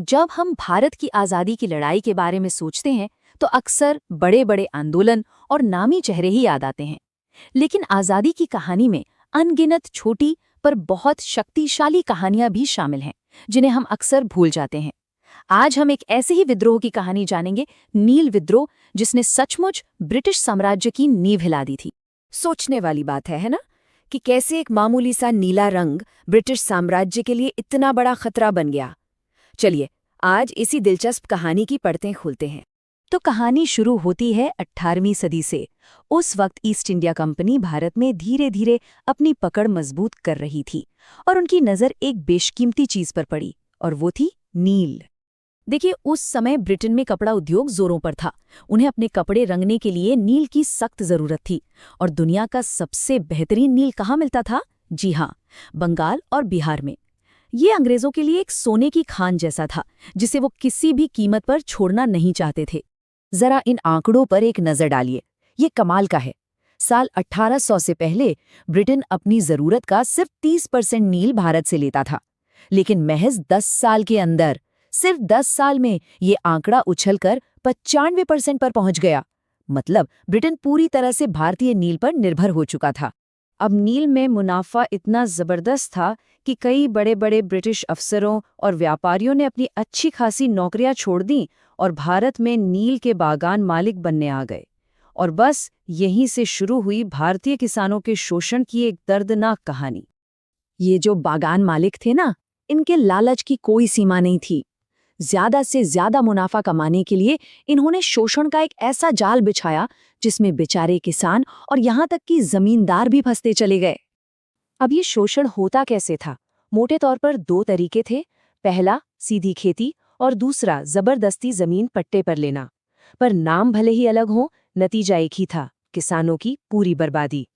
जब हम भारत की आज़ादी की लड़ाई के बारे में सोचते हैं तो अक्सर बड़े बड़े आंदोलन और नामी चेहरे ही याद आते हैं। लेकिन आज़ादी की कहानी में अनगिनत छोटी पर बहुत शक्तिशाली कहानियां भी शामिल हैं, जिन्हें हम अक्सर भूल जाते हैं। आज हम एक ऐसे ही विद्रोह की कहानी जानेंगे, नील विद्रोह, जिसने सचमुच ब्रिटिश साम्राज्य की नींव हिला दी थी। सोचने वाली बात है ना, कि कैसे एक मामूली सा नीला रंग ब्रिटिश साम्राज्य के लिए इतना बड़ा खतरा बन गया। चलिए, आज इसी दिलचस्प कहानी की परतें खोलते हैं। तो कहानी शुरू होती है 18वीं सदी से। उस वक्त ईस्ट इंडिया कंपनी भारत में धीरे धीरे अपनी पकड़ मजबूत कर रही थी और उनकी नज़र एक बेशकीमती चीज पर पड़ी, और वो थी नील। देखिए, उस समय ब्रिटेन में कपड़ा उद्योग जोरों पर था। उन्हें अपने कपड़े रंगने के लिए नील की सख्त जरूरत थी, और दुनिया का सबसे बेहतरीन नील कहाँ मिलता था? जी हाँ, बंगाल और बिहार में। ये अंग्रेजों के लिए एक सोने की खान जैसा था, जिसे वो किसी भी कीमत पर छोड़ना नहीं चाहते थे। जरा इन आंकड़ों पर एक नजर डालिए, ये कमाल का है। साल 1800 से पहले ब्रिटेन अपनी जरूरत का सिर्फ 30% नील भारत से लेता था, लेकिन महज 10 साल के अंदर, सिर्फ 10 साल में ये आंकड़ा उछलकर 95% पर पहुंच गया। मतलब ब्रिटेन पूरी तरह से भारतीय नील पर निर्भर हो चुका था। अब नील में मुनाफा इतना जबरदस्त था कि कई बड़े बड़े ब्रिटिश अफसरों और व्यापारियों ने अपनी अच्छी खासी नौकरियां छोड़ दी और भारत में नील के बागान मालिक बनने आ गए। और बस यहीं से शुरू हुई भारतीय किसानों के शोषण की एक दर्दनाक कहानी। ये जो बागान मालिक थे ना, इनके लालच की कोई सीमा नहीं थी। ज्यादा से ज्यादा मुनाफा कमाने के लिए इन्होंने शोषण का एक ऐसा जाल बिछाया जिसमें बेचारे किसान और यहां तक कि जमींदार भी फंसते चले गए। अब ये शोषण होता कैसे था? मोटे तौर पर दो तरीके थे। पहला, सीधी खेती, और दूसरा, जबरदस्ती जमीन पट्टे पर लेना। पर नाम भले ही अलग हो, नतीजा एक ही था, किसानों की पूरी बर्बादी।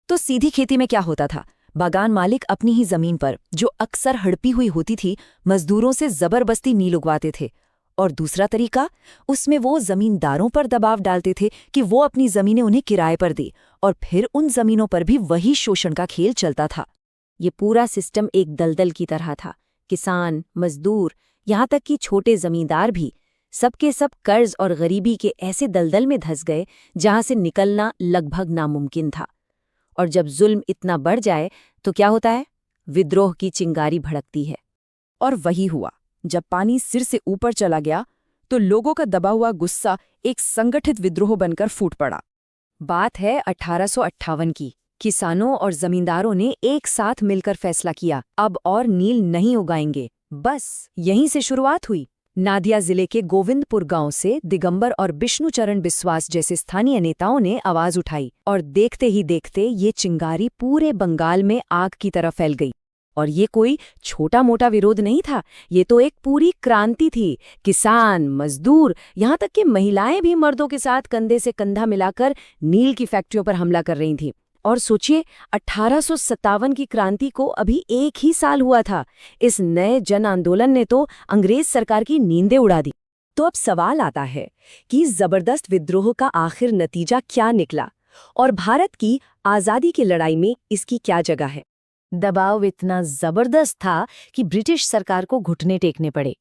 तो सीधी खेती में क्या होता था? बागान मालिक अपनी ही जमीन पर, जो अक्सर हड़पी हुई होती थी, मजदूरों से जबरदस्ती नील उगवाते थे। और दूसरा तरीका, उसमें वो जमींदारों पर दबाव डालते थे कि वो अपनी जमीनें उन्हें किराए पर दे, और फिर उन जमीनों पर भी वही शोषण का खेल चलता था। ये पूरा सिस्टम एक दलदल की तरह था। किसान, मजदूर, यहाँ तक कि छोटे जमींदार भी, सबके सब कर्ज और गरीबी के ऐसे दलदल में धंस गए जहाँ से निकलना लगभग नामुमकिन था। और जब जुल्म इतना बढ़ जाए तो क्या होता है? विद्रोह की चिंगारी भड़कती है। और वही हुआ। जब पानी सिर से ऊपर चला गया तो लोगों का दबा हुआ गुस्सा एक संगठित विद्रोह बनकर फूट पड़ा। बात है 1858 की। किसानों और जमींदारों ने एक साथ मिलकर फैसला किया, अब और नील नहीं उगाएंगे। बस यहीं से शुरुआत हुई। नादिया जिले के गोविंदपुर गांव से दिगंबर और विष्णुचरण बिस्वास जैसे स्थानीय नेताओं ने आवाज उठाई, और देखते ही देखते ये चिंगारी पूरे बंगाल में आग की तरह फैल गई। और ये कोई छोटा मोटा विरोध नहीं था, ये तो एक पूरी क्रांति थी। किसान, मजदूर, यहाँ तक कि महिलाएं भी मर्दों के साथ कंधे से कंधा मिलाकर नील की फैक्ट्रियों पर हमला कर रही थीं। और सोचिए, 1857 की क्रांति को अभी एक ही साल हुआ था। इस नए जन आंदोलन ने तो अंग्रेज सरकार की नींदें उड़ा दी। तो अब सवाल आता है कि जबरदस्त विद्रोह का आखिर नतीजा क्या निकला, और भारत की आज़ादी की लड़ाई में इसकी क्या जगह है? दबाव इतना जबरदस्त था कि ब्रिटिश सरकार को घुटने टेकने पड़े।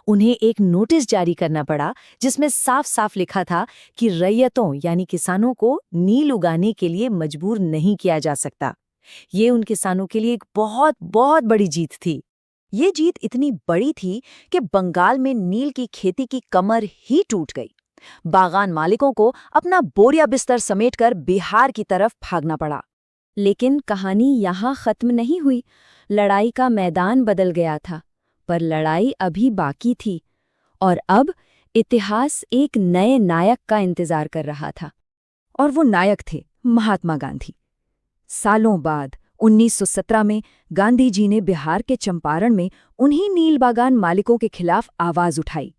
उन्हें एक नोटिस जारी करना पड़ा जिसमें साफ साफ लिखा था कि रैयतों यानी किसानों को नील उगाने के लिए मजबूर नहीं किया जा सकता। ये उन किसानों के लिए एक बहुत बहुत बड़ी जीत थी। ये जीत इतनी बड़ी थी कि बंगाल में नील की खेती की कमर ही टूट गई। बागान मालिकों को अपना बोरिया बिस्तर समेटकर बिहार की तरफ भागना पड़ा। लेकिन कहानी यहाँ खत्म नहीं हुई। लड़ाई का मैदान बदल गया था, पर लड़ाई अभी बाकी थी। और अब इतिहास एक नए नायक का इंतजार कर रहा था, और वो नायक थे महात्मा गांधी। सालों बाद 1917 में गांधी जी ने बिहार के चंपारण में उन्हीं नील बागान मालिकों के खिलाफ आवाज उठाई।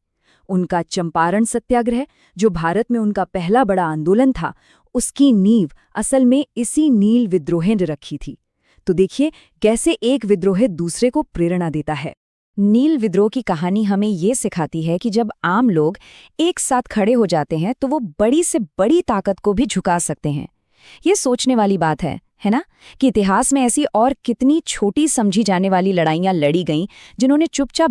उनका चंपारण सत्याग्रह, जो भारत में उनका पहला बड़ा आंदोलन था, उसकी नींव असल में इसी नील विद्रोह ने रखी थी। तो देखिए कैसे एक विद्रोह दूसरे को प्रेरणा देता है। नील विद्रोह की कहानी हमें ये सिखाती है कि जब आम लोग एक साथ खड़े हो जाते हैं तो वो बड़ी से बड़ी ताकत को भी झुका सकते हैं। ये सोचने वाली बात है ना, कि इतिहास में ऐसी और कितनी छोटी समझी जाने वाली लड़ाइयां लड़ी गईं जिन्होंने चुपचाप